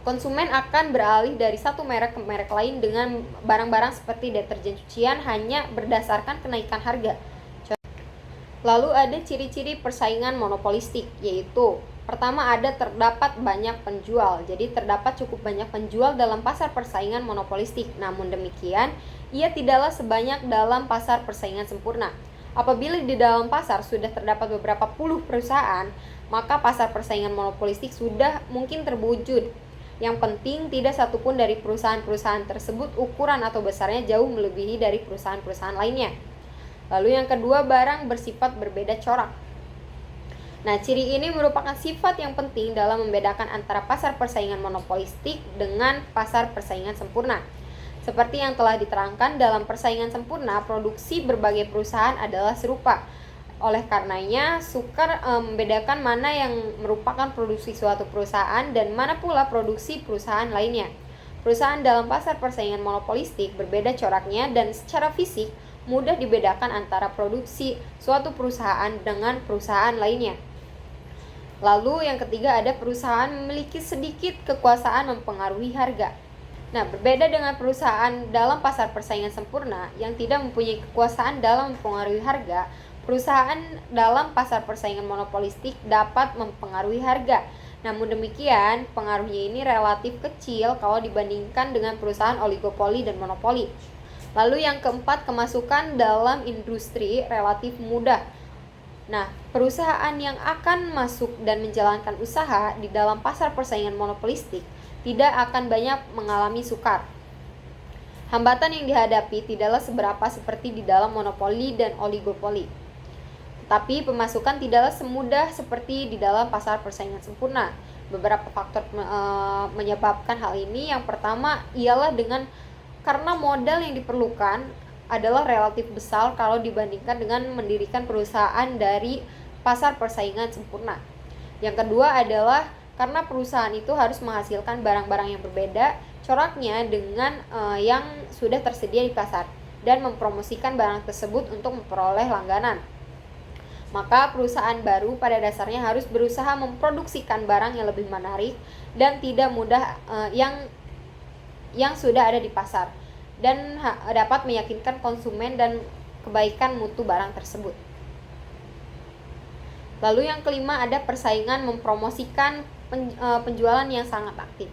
Konsumen akan beralih dari satu merek ke merek lain dengan barang-barang seperti deterjen cucian hanya berdasarkan kenaikan harga. Lalu ada ciri-ciri persaingan monopolistik, yaitu pertama terdapat banyak penjual. Jadi terdapat cukup banyak penjual dalam pasar persaingan monopolistik. Namun demikian, ia tidaklah sebanyak dalam pasar persaingan sempurna. Apabila di dalam pasar sudah terdapat beberapa puluh perusahaan, maka pasar persaingan monopolistik sudah mungkin terwujud. Yang penting tidak satupun dari perusahaan-perusahaan tersebut ukuran atau besarnya jauh melebihi dari perusahaan-perusahaan lainnya. Lalu yang kedua, barang bersifat berbeda corak. Nah, ciri ini merupakan sifat yang penting dalam membedakan antara pasar persaingan monopolistik dengan pasar persaingan sempurna. Seperti yang telah diterangkan, dalam persaingan sempurna, produksi berbagai perusahaan adalah serupa. Oleh karenanya, sukar membedakan mana yang merupakan produksi suatu perusahaan dan mana pula produksi perusahaan lainnya. Perusahaan dalam pasar persaingan monopolistik berbeda coraknya dan secara fisik mudah dibedakan antara produksi suatu perusahaan dengan perusahaan lainnya. Lalu yang ketiga ada perusahaan memiliki sedikit kekuasaan mempengaruhi harga. Nah, berbeda dengan perusahaan dalam pasar persaingan sempurna yang tidak mempunyai kekuasaan dalam mempengaruhi harga, perusahaan dalam pasar persaingan monopolistik dapat mempengaruhi harga. Namun demikian, pengaruhnya ini relatif kecil kalau dibandingkan dengan perusahaan oligopoli dan monopoli. Lalu yang keempat, kemasukan dalam industri relatif mudah. Nah, perusahaan yang akan masuk dan menjalankan usaha di dalam pasar persaingan monopolistik tidak akan banyak mengalami sukar. Hambatan yang dihadapi tidaklah seberapa seperti di dalam monopoli dan oligopoli. Tapi pemasukan tidaklah semudah seperti di dalam pasar persaingan sempurna. Beberapa faktor menyebabkan hal ini. Yang pertama ialah karena modal yang diperlukan adalah relatif besar kalau dibandingkan dengan mendirikan perusahaan dari pasar persaingan sempurna. Yang kedua adalah karena perusahaan itu harus menghasilkan barang-barang yang berbeda coraknya dengan yang sudah tersedia di pasar. dan mempromosikan barang tersebut untuk memperoleh langganan. Maka perusahaan baru pada dasarnya harus berusaha memproduksikan barang yang lebih menarik dan tidak mudah yang sudah ada di pasar dan dapat meyakinkan konsumen dan kebaikan mutu barang tersebut. Lalu yang kelima ada persaingan mempromosikan penjualan yang sangat aktif.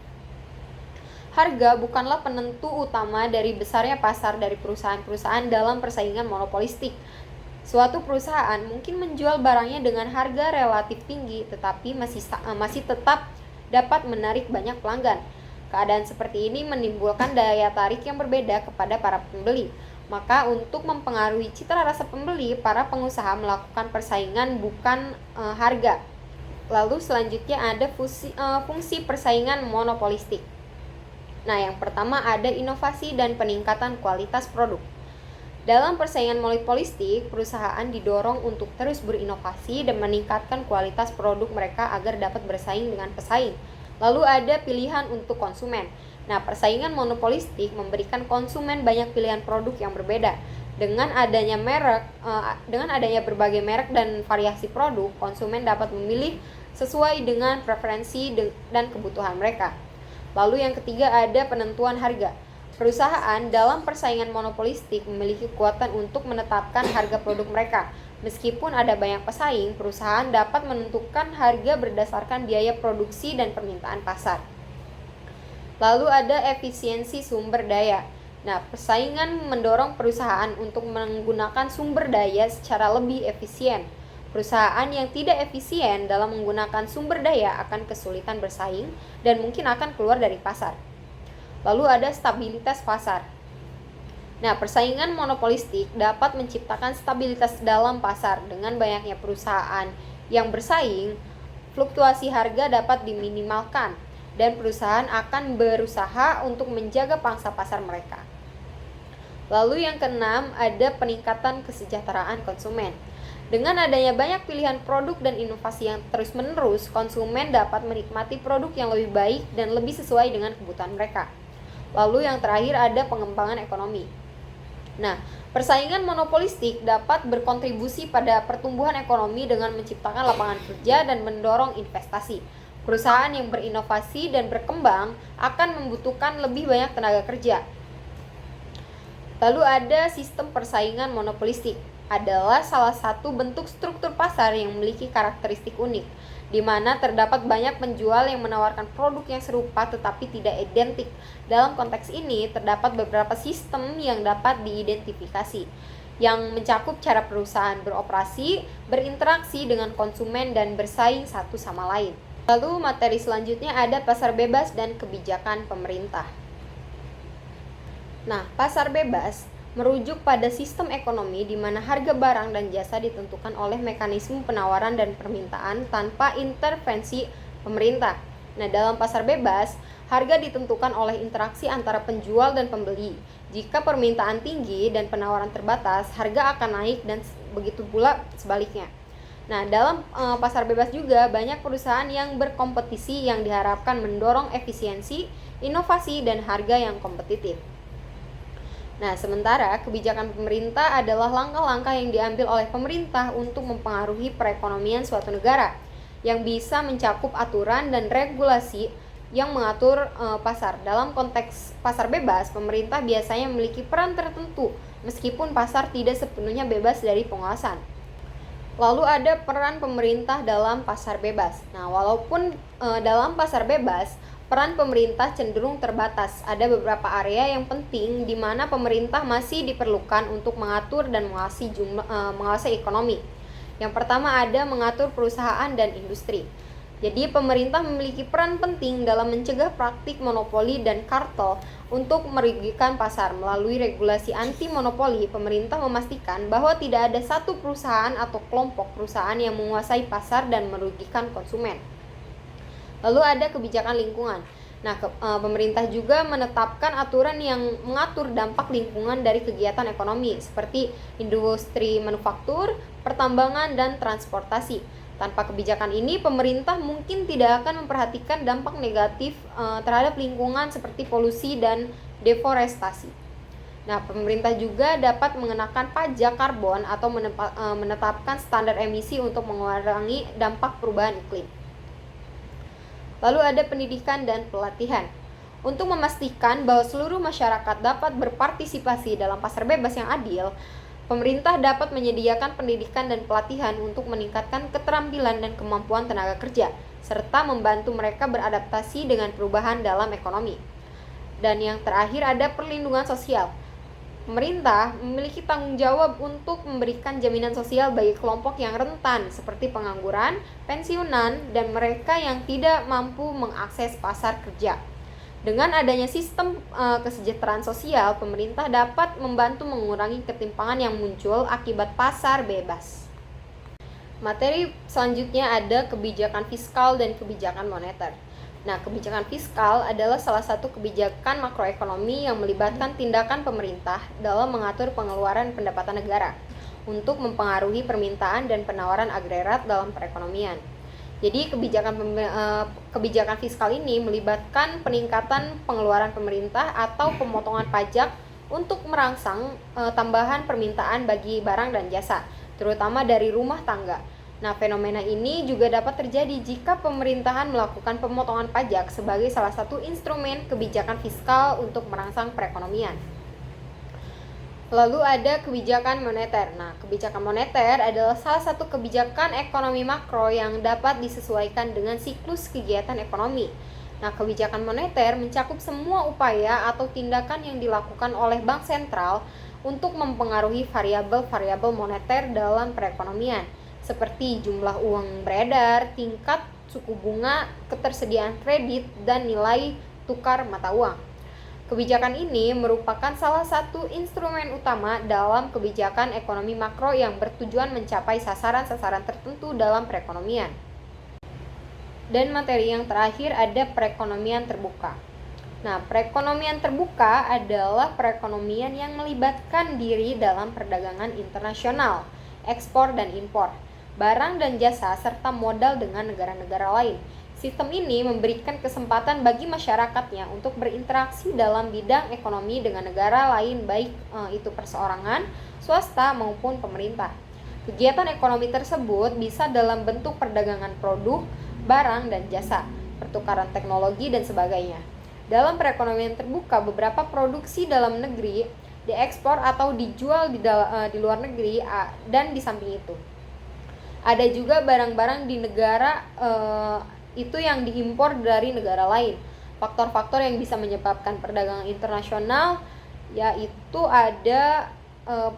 Harga bukanlah penentu utama dari besarnya pasar dari perusahaan-perusahaan dalam persaingan monopolistik. Suatu perusahaan mungkin menjual barangnya dengan harga relatif tinggi tetapi masih tetap dapat menarik banyak pelanggan. Keadaan seperti ini menimbulkan daya tarik yang berbeda kepada para pembeli. Maka untuk mempengaruhi citra rasa pembeli, para pengusaha melakukan persaingan bukan harga. Lalu selanjutnya ada fungsi persaingan monopolistik. Nah, yang pertama ada inovasi dan peningkatan kualitas produk. Dalam persaingan monopolistik, perusahaan didorong untuk terus berinovasi dan meningkatkan kualitas produk mereka agar dapat bersaing dengan pesaing. Lalu ada pilihan untuk konsumen. Nah, persaingan monopolistik memberikan konsumen banyak pilihan produk yang berbeda. Dengan adanya berbagai merek dan variasi produk, konsumen dapat memilih sesuai dengan preferensi dan kebutuhan mereka. Lalu yang ketiga ada penentuan harga. Perusahaan dalam persaingan monopolistik memiliki kekuatan untuk menetapkan harga produk mereka. Meskipun ada banyak pesaing, perusahaan dapat menentukan harga berdasarkan biaya produksi dan permintaan pasar. Lalu ada efisiensi sumber daya. Nah, persaingan mendorong perusahaan untuk menggunakan sumber daya secara lebih efisien. Perusahaan yang tidak efisien dalam menggunakan sumber daya akan kesulitan bersaing dan mungkin akan keluar dari pasar. Lalu ada stabilitas pasar. Nah, persaingan monopolistik dapat menciptakan stabilitas dalam pasar. Dengan banyaknya perusahaan yang bersaing, fluktuasi harga dapat diminimalkan dan perusahaan akan berusaha untuk menjaga pangsa pasar mereka. Lalu yang keenam ada peningkatan kesejahteraan konsumen. Dengan adanya banyak pilihan produk dan inovasi yang terus-menerus, konsumen dapat menikmati produk yang lebih baik dan lebih sesuai dengan kebutuhan mereka. Lalu yang terakhir ada pengembangan ekonomi. Nah, persaingan monopolistik dapat berkontribusi pada pertumbuhan ekonomi dengan menciptakan lapangan kerja dan mendorong investasi. Perusahaan yang berinovasi dan berkembang akan membutuhkan lebih banyak tenaga kerja. Lalu ada sistem persaingan monopolistik. Adalah salah satu bentuk struktur pasar yang memiliki karakteristik unik, di mana terdapat banyak penjual yang menawarkan produk yang serupa tetapi tidak identik. Dalam konteks ini, terdapat beberapa sistem yang dapat diidentifikasi, yang mencakup cara perusahaan beroperasi, berinteraksi dengan konsumen, dan bersaing satu sama lain. Lalu materi selanjutnya ada pasar bebas dan kebijakan pemerintah. Nah, pasar bebas merujuk pada sistem ekonomi di mana harga barang dan jasa ditentukan oleh mekanisme penawaran dan permintaan tanpa intervensi pemerintah. Nah, dalam pasar bebas, harga ditentukan oleh interaksi antara penjual dan pembeli. Jika permintaan tinggi dan penawaran terbatas, harga akan naik dan begitu pula sebaliknya. Nah, dalam pasar bebas juga banyak perusahaan yang berkompetisi yang diharapkan mendorong efisiensi, inovasi, dan harga yang kompetitif. Nah, sementara kebijakan pemerintah adalah langkah-langkah yang diambil oleh pemerintah untuk mempengaruhi perekonomian suatu negara, yang bisa mencakup aturan dan regulasi yang mengatur pasar. Dalam konteks pasar bebas, pemerintah biasanya memiliki peran tertentu, meskipun pasar tidak sepenuhnya bebas dari pengawasan. Lalu ada peran pemerintah dalam pasar bebas. Nah, walaupun dalam pasar bebas, peran pemerintah cenderung terbatas. Ada beberapa area yang penting di mana pemerintah masih diperlukan untuk mengatur dan mengawasi ekonomi. Yang pertama ada mengatur perusahaan dan industri. Jadi pemerintah memiliki peran penting dalam mencegah praktik monopoli dan kartel untuk merugikan pasar. Melalui regulasi anti monopoli, pemerintah memastikan bahwa tidak ada satu perusahaan atau kelompok perusahaan yang menguasai pasar dan merugikan konsumen. Lalu ada kebijakan lingkungan. Nah, pemerintah juga menetapkan aturan yang mengatur dampak lingkungan dari kegiatan ekonomi seperti industri manufaktur, pertambangan, dan transportasi. Tanpa kebijakan ini, pemerintah mungkin tidak akan memperhatikan dampak negatif terhadap lingkungan seperti polusi dan deforestasi. Nah, pemerintah juga dapat mengenakan pajak karbon atau menetapkan standar emisi untuk mengurangi dampak perubahan iklim. Lalu ada pendidikan dan pelatihan. Untuk memastikan bahwa seluruh masyarakat dapat berpartisipasi dalam pasar bebas yang adil, pemerintah dapat menyediakan pendidikan dan pelatihan untuk meningkatkan keterampilan dan kemampuan tenaga kerja, serta membantu mereka beradaptasi dengan perubahan dalam ekonomi. Dan yang terakhir ada perlindungan sosial. Pemerintah memiliki tanggung jawab untuk memberikan jaminan sosial bagi kelompok yang rentan seperti pengangguran, pensiunan, dan mereka yang tidak mampu mengakses pasar kerja. Dengan adanya sistem kesejahteraan sosial, pemerintah dapat membantu mengurangi ketimpangan yang muncul akibat pasar bebas. Materi selanjutnya ada kebijakan fiskal dan kebijakan moneter. Nah, kebijakan fiskal adalah salah satu kebijakan makroekonomi yang melibatkan tindakan pemerintah dalam mengatur pengeluaran pendapatan negara untuk mempengaruhi permintaan dan penawaran agregat dalam perekonomian. Jadi, kebijakan fiskal ini melibatkan peningkatan pengeluaran pemerintah atau pemotongan pajak untuk merangsang tambahan permintaan bagi barang dan jasa, terutama dari rumah tangga. Nah, fenomena ini juga dapat terjadi jika pemerintahan melakukan pemotongan pajak sebagai salah satu instrumen kebijakan fiskal untuk merangsang perekonomian. Lalu ada kebijakan moneter. Nah, kebijakan moneter adalah salah satu kebijakan ekonomi makro yang dapat disesuaikan dengan siklus kegiatan ekonomi. Nah, kebijakan moneter mencakup semua upaya atau tindakan yang dilakukan oleh bank sentral untuk mempengaruhi variabel-variabel moneter dalam perekonomian, seperti jumlah uang beredar, tingkat suku bunga, ketersediaan kredit, dan nilai tukar mata uang. Kebijakan ini merupakan salah satu instrumen utama dalam kebijakan ekonomi makro yang bertujuan mencapai sasaran-sasaran tertentu dalam perekonomian. Dan materi yang terakhir ada perekonomian terbuka. Nah, perekonomian terbuka adalah perekonomian yang melibatkan diri dalam perdagangan internasional, ekspor dan impor, barang dan jasa, serta modal dengan negara-negara lain. Sistem ini memberikan kesempatan bagi masyarakatnya untuk berinteraksi dalam bidang ekonomi dengan negara lain, baik itu perseorangan, swasta, maupun pemerintah. Kegiatan ekonomi tersebut bisa dalam bentuk perdagangan produk, barang, dan jasa, pertukaran teknologi, dan sebagainya. Dalam perekonomian terbuka, beberapa produksi dalam negeri diekspor atau dijual di luar negeri, dan di samping itu ada juga barang-barang di negara itu yang diimpor dari negara lain. Faktor-faktor yang bisa menyebabkan perdagangan internasional yaitu ada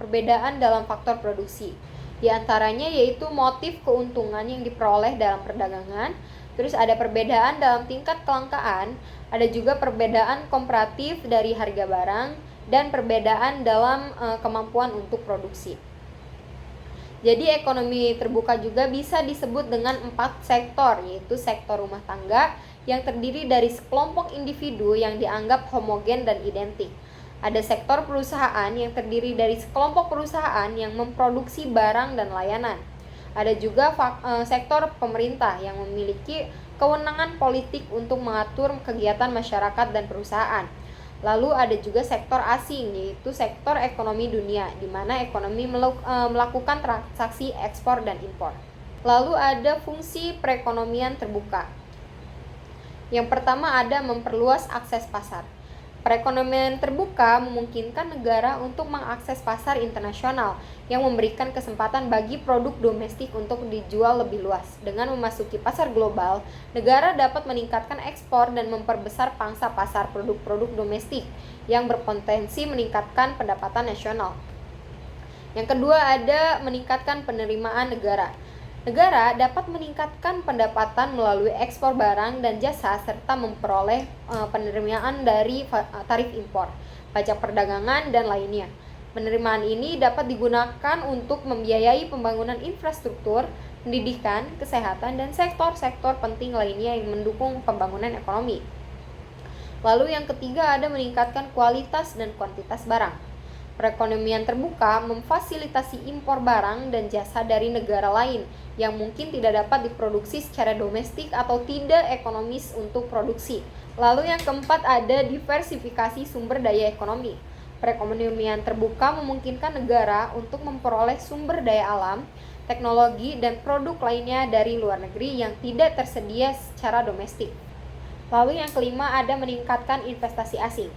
perbedaan dalam faktor produksi. Di antaranya yaitu motif keuntungan yang diperoleh dalam perdagangan, terus ada perbedaan dalam tingkat kelangkaan, ada juga perbedaan komparatif dari harga barang, dan perbedaan dalam kemampuan untuk produksi. Jadi ekonomi terbuka juga bisa disebut dengan 4 sektor, yaitu sektor rumah tangga yang terdiri dari sekelompok individu yang dianggap homogen dan identik. Ada sektor perusahaan yang terdiri dari sekelompok perusahaan yang memproduksi barang dan layanan. Ada juga sektor pemerintah yang memiliki kewenangan politik untuk mengatur kegiatan masyarakat dan perusahaan. Lalu ada juga sektor asing, yaitu sektor ekonomi dunia, di mana ekonomi melakukan transaksi ekspor dan impor. Lalu ada fungsi perekonomian terbuka. Yang pertama ada memperluas akses pasar. Perekonomian terbuka memungkinkan negara untuk mengakses pasar internasional yang memberikan kesempatan bagi produk domestik untuk dijual lebih luas. Dengan memasuki pasar global, negara dapat meningkatkan ekspor dan memperbesar pangsa pasar produk-produk domestik yang berpotensi meningkatkan pendapatan nasional. Yang kedua ada meningkatkan penerimaan negara. Negara dapat meningkatkan pendapatan melalui ekspor barang dan jasa serta memperoleh penerimaan dari tarif impor, pajak perdagangan, dan lainnya. Penerimaan ini dapat digunakan untuk membiayai pembangunan infrastruktur, pendidikan, kesehatan, dan sektor-sektor penting lainnya yang mendukung pembangunan ekonomi. Lalu yang ketiga ada meningkatkan kualitas dan kuantitas barang. Perekonomian terbuka memfasilitasi impor barang dan jasa dari negara lain yang mungkin tidak dapat diproduksi secara domestik atau tidak ekonomis untuk produksi. Lalu yang keempat ada diversifikasi sumber daya ekonomi. Perekonomian terbuka memungkinkan negara untuk memperoleh sumber daya alam, teknologi, dan produk lainnya dari luar negeri yang tidak tersedia secara domestik. Lalu yang kelima ada meningkatkan investasi asing.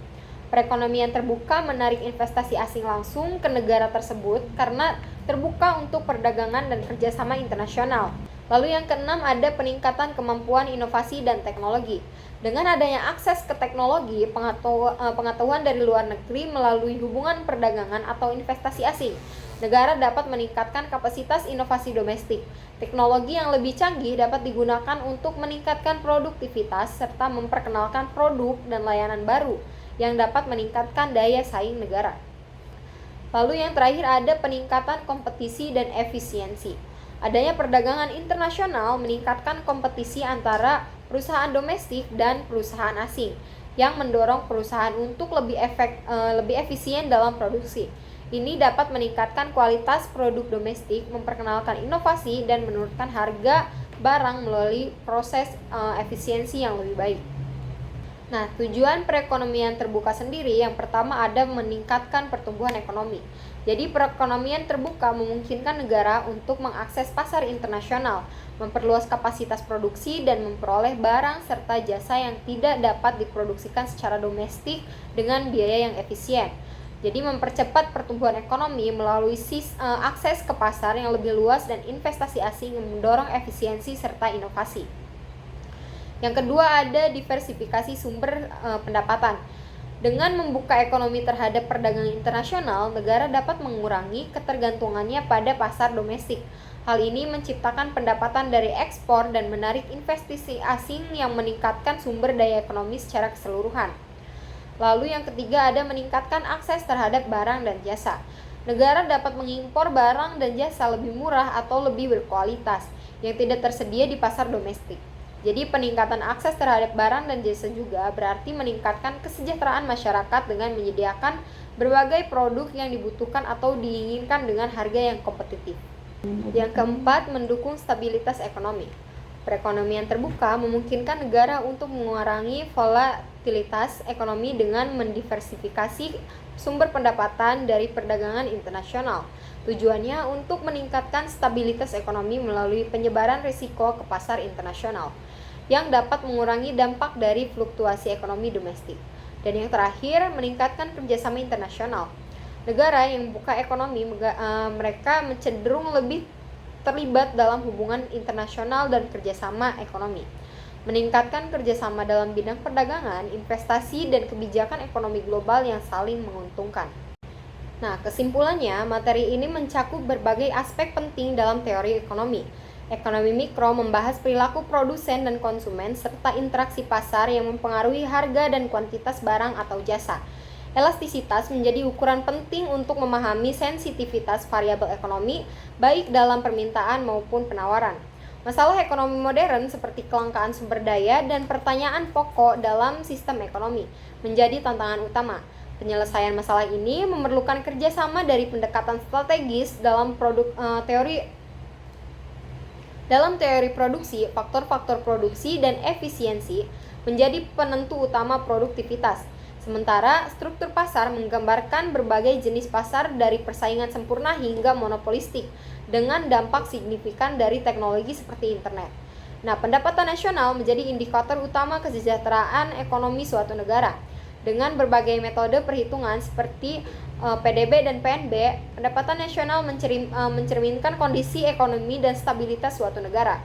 Perekonomian terbuka menarik investasi asing langsung ke negara tersebut karena terbuka untuk perdagangan dan kerjasama internasional. Lalu yang keenam ada peningkatan kemampuan inovasi dan teknologi. Dengan adanya akses ke teknologi, pengetahuan dari luar negeri melalui hubungan perdagangan atau investasi asing, negara dapat meningkatkan kapasitas inovasi domestik. Teknologi yang lebih canggih dapat digunakan untuk meningkatkan produktivitas serta memperkenalkan produk dan layanan baru yang dapat meningkatkan daya saing negara. Lalu yang terakhir ada peningkatan kompetisi dan efisiensi. Adanya perdagangan internasional meningkatkan kompetisi antara perusahaan domestik dan perusahaan asing yang mendorong perusahaan untuk lebih efisien dalam produksi. Ini dapat meningkatkan kualitas produk domestik, memperkenalkan inovasi, dan menurunkan harga barang melalui proses efisiensi yang lebih baik. Nah, tujuan perekonomian terbuka sendiri yang pertama ada meningkatkan pertumbuhan ekonomi. Jadi perekonomian terbuka memungkinkan negara untuk mengakses pasar internasional, memperluas kapasitas produksi, dan memperoleh barang serta jasa yang tidak dapat diproduksikan secara domestik dengan biaya yang efisien. Jadi mempercepat pertumbuhan ekonomi melalui akses ke pasar yang lebih luas dan investasi asing yang mendorong efisiensi serta inovasi. Yang kedua ada diversifikasi sumber pendapatan. Dengan membuka ekonomi terhadap perdagangan internasional, negara dapat mengurangi ketergantungannya pada pasar domestik. Hal ini menciptakan pendapatan dari ekspor dan menarik investasi asing yang meningkatkan sumber daya ekonomi secara keseluruhan. Lalu yang ketiga ada meningkatkan akses terhadap barang dan jasa. Negara dapat mengimpor barang dan jasa lebih murah atau lebih berkualitas yang tidak tersedia di pasar domestik. Jadi peningkatan akses terhadap barang dan jasa juga berarti meningkatkan kesejahteraan masyarakat dengan menyediakan berbagai produk yang dibutuhkan atau diinginkan dengan harga yang kompetitif. Yang keempat, mendukung stabilitas ekonomi. Perekonomian terbuka memungkinkan negara untuk mengurangi volatilitas ekonomi dengan mendiversifikasi sumber pendapatan dari perdagangan internasional. Tujuannya untuk meningkatkan stabilitas ekonomi melalui penyebaran risiko ke pasar internasional yang dapat mengurangi dampak dari fluktuasi ekonomi domestik. Dan yang terakhir, meningkatkan kerjasama internasional. Negara yang membuka ekonomi, mereka cenderung lebih terlibat dalam hubungan internasional dan kerjasama ekonomi. Meningkatkan kerjasama dalam bidang perdagangan, investasi, dan kebijakan ekonomi global yang saling menguntungkan. Nah, kesimpulannya, materi ini mencakup berbagai aspek penting dalam teori ekonomi. Ekonomi mikro membahas perilaku produsen dan konsumen serta interaksi pasar yang mempengaruhi harga dan kuantitas barang atau jasa. Elastisitas menjadi ukuran penting untuk memahami sensitivitas variabel ekonomi, baik dalam permintaan maupun penawaran. Masalah ekonomi modern seperti kelangkaan sumber daya dan pertanyaan pokok dalam sistem ekonomi menjadi tantangan utama. Penyelesaian masalah ini memerlukan kerjasama dari pendekatan strategis dalam teori produksi, faktor-faktor produksi dan efisiensi menjadi penentu utama produktivitas. Sementara struktur pasar menggambarkan berbagai jenis pasar dari persaingan sempurna hingga monopolistik dengan dampak signifikan dari teknologi seperti internet. Nah, pendapatan nasional menjadi indikator utama kesejahteraan ekonomi suatu negara. Dengan berbagai metode perhitungan seperti PDB dan PNB, pendapatan nasional mencerminkan kondisi ekonomi dan stabilitas suatu negara.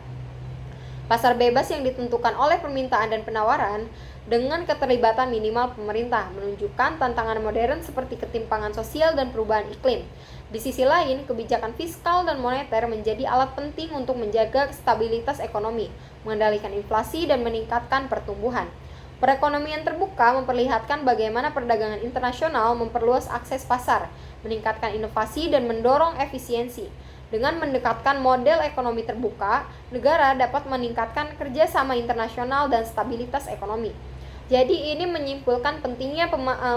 Pasar bebas yang ditentukan oleh permintaan dan penawaran dengan keterlibatan minimal pemerintah menunjukkan tantangan modern seperti ketimpangan sosial dan perubahan iklim. Di sisi lain, kebijakan fiskal dan moneter menjadi alat penting untuk menjaga stabilitas ekonomi, mengendalikan inflasi, dan meningkatkan pertumbuhan. Perekonomian terbuka memperlihatkan bagaimana perdagangan internasional memperluas akses pasar, meningkatkan inovasi, dan mendorong efisiensi. Dengan mendekatkan model ekonomi terbuka, negara dapat meningkatkan kerjasama internasional dan stabilitas ekonomi. Jadi ini menyimpulkan pentingnya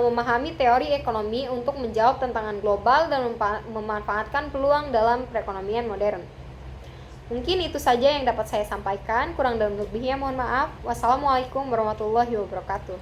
memahami teori ekonomi untuk menjawab tantangan global dan memanfaatkan peluang dalam perekonomian modern. Mungkin itu saja yang dapat saya sampaikan, kurang dan lebihnya mohon maaf. Wassalamualaikum warahmatullahi wabarakatuh.